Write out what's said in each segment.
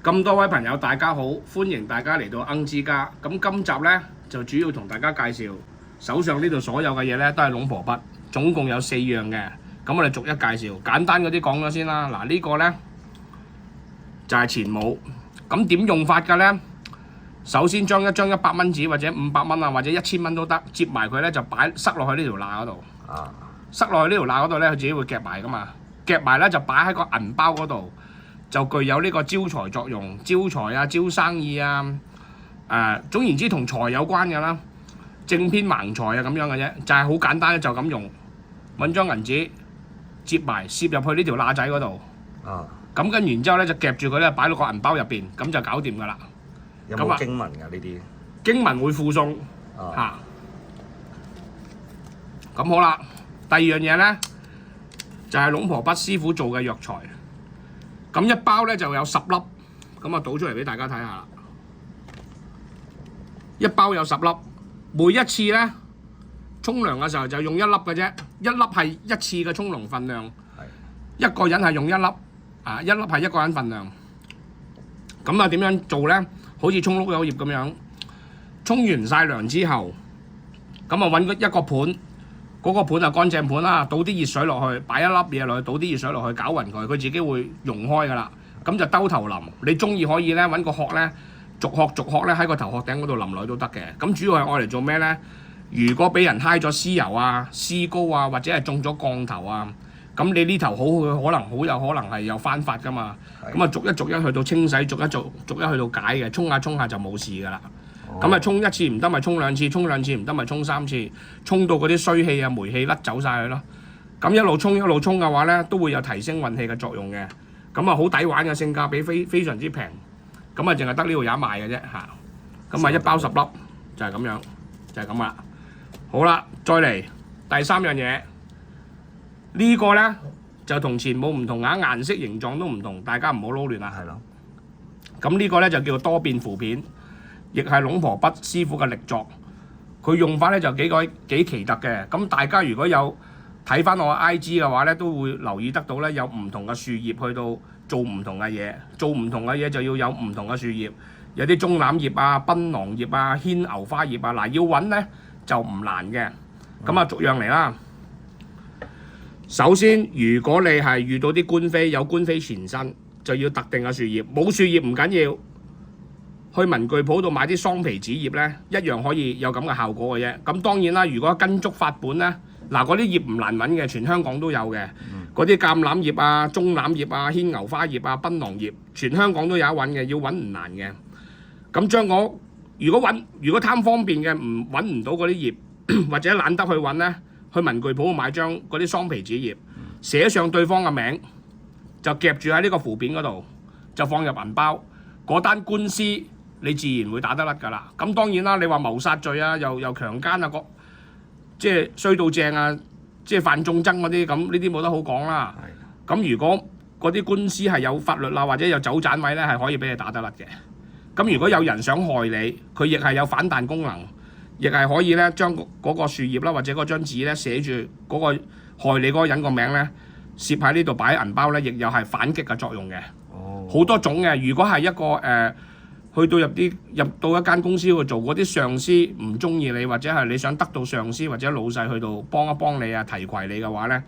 咁多位朋友，大家好，歡迎大家嚟到鏗之家。咁今集呢，就主要同大家介紹手上呢度所有嘅嘢呢，都係龍婆筆，總共有4樣嘅。咁我哋逐一介紹，簡單嗰啲講咗先啦。嗱，呢個呢，就係錢帽。咁點用法嘅呢？首先將一張100蚊紙或者500蚊啊，或者1000蚊都得，摺埋佢呢，就塞落去呢條罅嗰度。塞落去呢條罅嗰度呢，佢自己會夾埋噶嘛。夾埋呢，就擺喺個銀包嗰度。就具有呢個招財作用，招財啊、招生意啊，總言之同財有關嘅啦，正偏盲財啊咁樣嘅啫，就係好簡單，就咁用，揾張銀紙摺埋，攝入去呢條罅仔嗰度，咁跟然之後咧就夾住佢咧，擺到個銀包入邊，咁就搞掂噶啦。有冇經文㗎呢啲？經文會附送嚇。咁好啦，第二樣嘢咧就係龍婆筆師傅做嘅藥材。咁一包咧就有10粒，咁啊倒出嚟俾大家睇下啦。一包有10粒，每一次咧沖涼嘅時候就用1粒嘅啫，1粒係一次嘅沖涼份量。一個人係用1粒，1粒係一個人份量。咁啊點樣做咧？好似沖碌柚葉咁樣，沖完晒涼之後，咁啊揾一個盤。嗰個盤就乾淨盤啦，倒啲熱水落去，擺一粒嘢落去，倒啲熱水落去，攪勻佢，佢自己會溶開噶啦。咁就兜頭淋，你中意可以咧揾個殼咧，逐殼咧喺個頭殼頂嗰度淋落去都得嘅。咁主要係愛嚟做咩咧？如果俾人揩咗屍油啊、屍膏啊，或者係中咗降頭啊，咁你呢頭好有可能係有翻發噶嘛。咁啊逐一去到清洗，逐一去到解嘅，沖下就冇事噶啦。咁啊沖一次唔得咪沖2次，沖2次唔得咪沖3次，沖到嗰啲衰氣啊霉氣甩走晒佢咯。咁一路沖嘅話咧，都會有提升運氣嘅作用嘅。咁啊好抵玩嘅，性價比非常之平。咁啊淨係得呢度有賣嘅啫嚇。咁啊一包10粒就係咁樣，就係咁啦。好啦，再嚟第3樣嘢，呢個咧就同錢帽唔同啊，顏色形狀都唔同，大家唔好撈亂啦。係咯。咁呢個咧就叫做多變符片。亦係龍婆筆師傅嘅力作，佢用法咧就幾奇特嘅。咁大家如果有睇翻我 IG 嘅話咧，都會留意得到咧，有唔同嘅樹葉去到做唔同嘅嘢，做唔同嘅嘢就要有唔同嘅樹葉，有啲棕櫚葉啊、檳榔葉啊、牽牛花葉啊。嗱，要揾咧就唔難嘅。咁啊，逐樣嚟啦。首先，如果你係遇到啲官非，有官非纏身，就要特定嘅樹葉。冇樹葉唔緊要。去文具鋪度買啲桑皮紙葉咧，一樣可以有咁嘅效果嘅啫。咁當然啦，如果跟足法本咧，嗱嗰啲葉唔難揾嘅，全香港都有嘅。嗰啲橄欖葉啊、棕櫚葉啊、牽牛花葉啊、檳榔葉，全香港都有得揾嘅，要揾唔難嘅。咁將如果貪方便嘅，揾唔到嗰啲葉，或者懶得去揾咧，去文具鋪買張嗰啲桑皮紙葉，寫上對方嘅名，就夾住喺呢個符片嗰度，就放入銀包。嗰單官司你自然會打得甩㗎啦。咁當然啦，你話謀殺罪啊，又強姦啊，即係衰到正啊，即係犯眾憎嗰啲，咁呢啲冇得好講啦。咁如果嗰啲官司係有法律啦，或者有走盞位咧，係可以俾你打得甩嘅。咁如果有人想害你，佢亦係有反彈功能，亦係可以咧將嗰個樹葉啦，或者嗰張紙咧寫住嗰個害你嗰個人個名咧，攝喺呢度擺喺銀包咧，亦有係反擊嘅作用嘅。好多種嘅。如果係一個去到入到一間公司去做，嗰啲上司唔中意你，或者係你想得到上司或者老細去到幫一幫你啊、提攜你嘅話咧，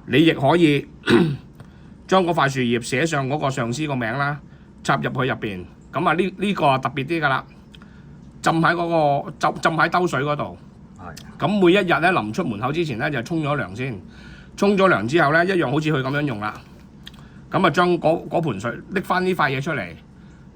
你亦可以將嗰塊樹葉寫上嗰個上司個名啦，插入去入邊。咁啊呢個特別啲㗎啦，浸喺兜水嗰度。咁每一日咧臨出門口之前咧就沖咗涼先，沖咗涼之後咧一樣好似佢咁樣用啦。咁啊將嗰盆水拎翻呢塊嘢出嚟，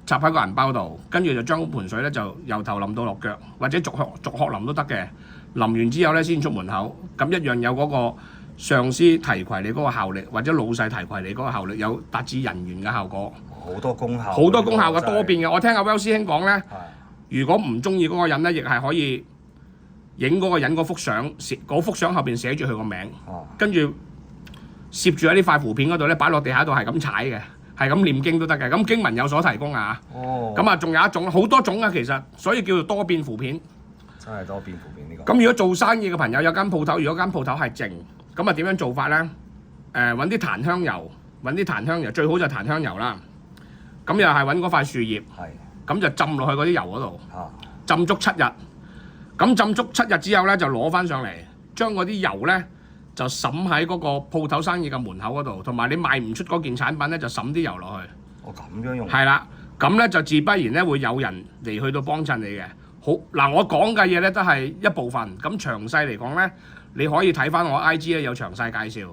插喺個銀包度，跟住就將盆水咧就由頭淋到落腳，或者逐殼淋都得嘅。淋完之後咧先出門口，咁一樣有嗰個上司提攜你嗰個效力，或者老細提攜你嗰個效力，有達至人緣嘅效果。好多功效嘅，多變嘅。我聽阿 Well 師兄講咧，如果唔中意嗰個人咧，亦係可以影嗰個人嗰幅相，嗰幅相後邊寫住佢個名，跟住攝住喺呢塊符片嗰度咧，擺落地下度係咁踩嘅，係咁念經都得嘅。咁經文有所提供啊。咁啊，仲有一種，好多種啊，其實，所以叫做多變符片。真係多變符片呢個。咁如果做生意嘅朋友有間鋪頭，如果間鋪頭係靜，咁啊點樣做法咧？揾啲檀香油，最好就檀香油啦。咁又係揾嗰塊樹葉，係咁就浸落去嗰啲油嗰度，啊浸足7日。咁浸足7日之後咧，就攞翻上嚟，將嗰啲油咧就滲喺嗰個鋪頭生意嘅門口嗰度，同埋你賣唔出嗰件產品咧，就滲啲油落去。我咁樣用係啦，咁咧就自不然咧會有人嚟去到幫襯你嘅。好嗱，我講嘅嘢咧都係一部分，咁詳細嚟講咧，你可以睇翻我 IG 咧有詳細介紹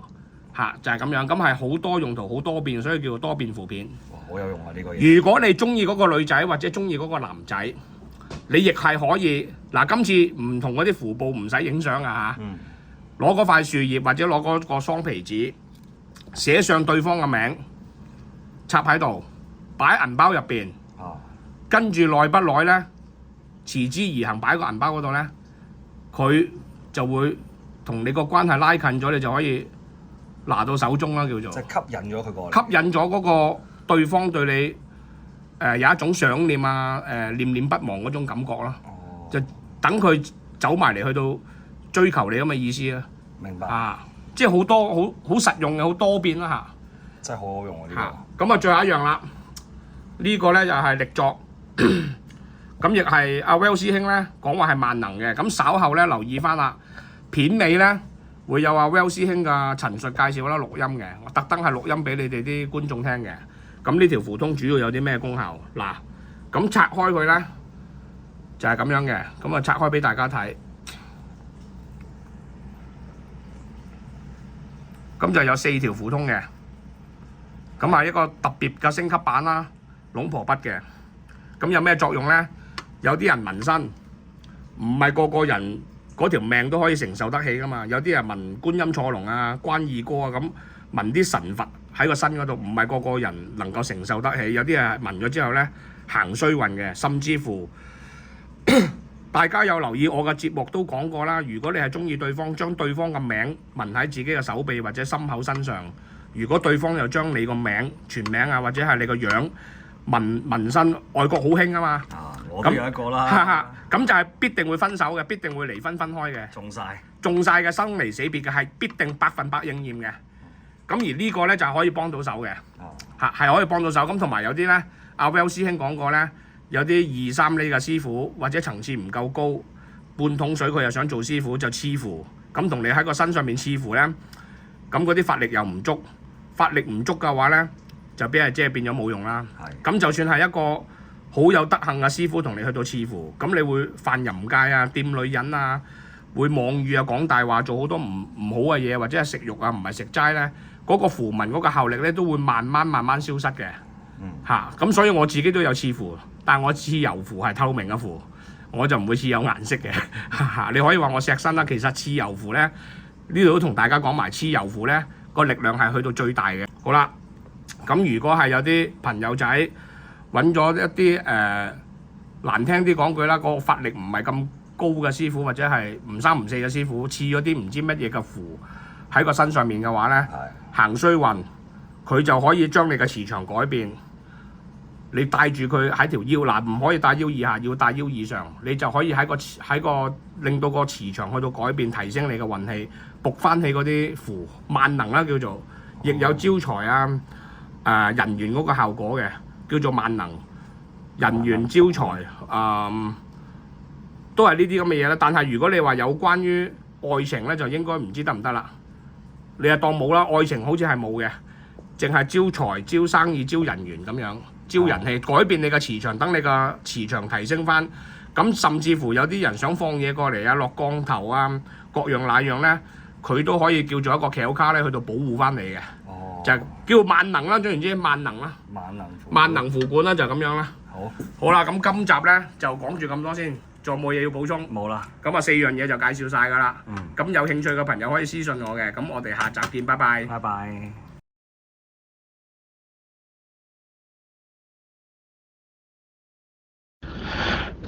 嚇，就係咁樣。咁係好多用途，好多變，所以叫做多變扶片。哇好有用啊呢個嘢。如果你中意嗰個女仔或者中意嗰個男仔，你亦係可以嗱，今次唔同嗰啲符布唔使影相啊嚇，攞嗰塊樹葉或者攞嗰個桑皮紙，寫上對方嘅名，插喺度，擺喺銀包入邊，跟住耐不耐咧，持之以恆擺喺個銀包嗰度咧，佢就會同你個關係拉近咗，你就可以拿到手中啦，叫做。即係吸引咗佢過嚟。吸引咗嗰個對方對你有一種想念啊，念念不忘嗰種感覺啦。就等佢走埋嚟去到追求你咁嘅意思啦。明白。啊，即係好多好實用嘅，好多變啦嚇。真係好好用啊呢個。咁啊，最後一樣啦，呢個咧就係力作，咁亦係阿 Well 師兄咧講話係萬能嘅。咁稍後咧留意翻啦，片尾咧會有阿 Well 師兄嘅陳述介紹啦，錄音嘅，我特登係錄音俾你哋啲觀眾聽嘅。咁呢條符通主要有啲咩功效？嗱，咁拆開佢咧就係咁樣嘅，咁啊拆開俾大家睇。咁就有4條符通嘅，咁係一個特別嘅升級版啦，龍婆筆嘅。咁有咩作用咧？有啲人紋身，唔係個個人嗰條命都可以承受得起噶嘛。有啲人紋觀音坐龍啊、關二哥啊咁，紋啲神佛喺個身嗰度，唔係個個人能夠承受得起。有啲係紋咗之後咧行衰運嘅，甚至乎大家有留意我嘅節目都講過啦。如果你係中意對方，將對方嘅名紋喺自己嘅手臂或者心口身上，如果對方又將你個名全名啊或者係你個樣紋身，外國好興啊嘛。我都有一個啦。咁就係必定會分手嘅，必定會離婚分開嘅。中晒嘅生離死別嘅係必定100%應驗嘅。咁而呢個咧就係可以幫到手嘅，係可以幫到手。咁同埋有啲咧，阿 Well 師兄講過咧，有啲2、3厘嘅師傅或者層次唔夠高，半桶水佢又想做師傅就黐符，咁同你喺個身上面黐符咧，咁嗰啲法力又唔足，法力唔足嘅話咧，就即係變咗冇用啦。咁就算係一個好有德行嘅師傅同你去到黐符，咁你會犯淫戒啊、掂女人啊、會妄語啊、講大話、做好多唔好嘅嘢，或者係食肉啊、唔係食齋咧，嗰個符文嗰個效力咧都會慢慢消失嘅。咁所以我自己都有黐符，但係我黐油符係透明嘅符，我就唔會黐有顏色嘅。你可以話我錫身啦，其實黐油符咧，呢度都同大家講埋，黐油符咧個力量係去到最大嘅。好啦，咁如果係有啲朋友仔揾咗一啲難聽啲講句啦，個法力唔係咁高嘅師傅，或者係唔三唔四嘅師傅，黐咗啲唔知乜嘢嘅符喺個身上面嘅話咧，行衰運，佢就可以將你嘅磁場改變。你帶住佢喺條腰嗱，唔可以帶腰以下，要帶腰以上，你就可以喺個令到個磁場去到改變，提升你嘅運氣，撥翻起嗰啲符，萬能啦叫做，亦有招財啊、人緣嗰個效果嘅，叫做萬能人緣招財都係呢啲咁嘅嘢啦。但係如果你話有關於愛情咧，就應該唔知得唔得啦。你就當冇啦，愛情好似係冇嘅，淨係招財、招生意、招人緣咁樣。招人氣，改變你嘅磁場，等你嘅磁場提升翻。咁甚至乎有啲人想放嘢過嚟啊，落降頭啊，各樣那樣咧，佢都可以叫做一個轎卡咧，去到保護翻你嘅。就係叫萬能啦，總言之萬能啦。萬能符管啦，就咁樣啦。好啦，咁今集咧就講住咁多先，仲有冇嘢要補充？冇啦。咁啊4樣嘢就介紹晒㗎啦。咁有興趣嘅朋友可以私信我嘅。咁我哋下集見，拜拜。拜拜。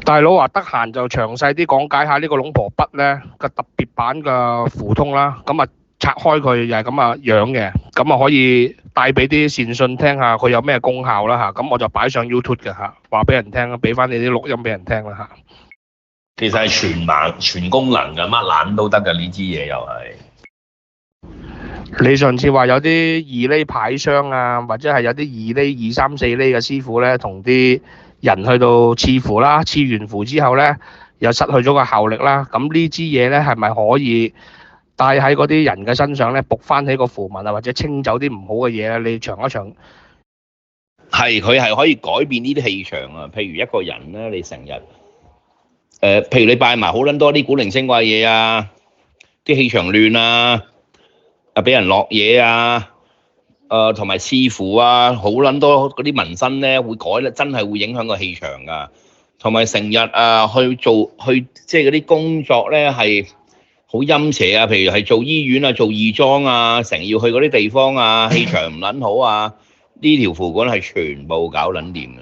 大佬話得閒就詳細啲講解下呢個龍婆筆咧個特別版嘅符通啦，咁啊拆開佢又係咁啊樣嘅，咁啊可以帶俾啲善信聽下佢有咩功效啦嚇，咁我就擺上 YouTube 嘅嚇，話俾人聽啦，俾翻你啲錄音俾人聽啦嚇。其實係全功能嘅，乜撚都得嘅，呢支嘢又係。你上次話有啲2厘牌商啊，或者係有啲2厘、2、3、4厘嘅師傅咧，同啲人去到賜符啦，賜完符之後咧，又失去咗個效力啦。咁呢支嘢咧，係咪可以帶喺嗰啲人嘅身上咧，伏翻起個符文啊，或者清走啲唔好嘅嘢咧？你長一長。係佢係可以改變呢啲氣場啊。譬如一個人咧，你成日譬如你拜埋好撚多啲古靈精怪嘢啊，啲氣場亂啊，俾人落嘢啊，同埋賜符啊，好撚多嗰啲紋身咧會改咧，真係會影響個氣場噶。同埋成日去即係嗰啲工作咧係好陰邪啊，譬如係做醫院啊、做義莊啊，成日要去嗰啲地方啊，氣場唔撚好啊，呢條符管係全部搞撚掂嘅。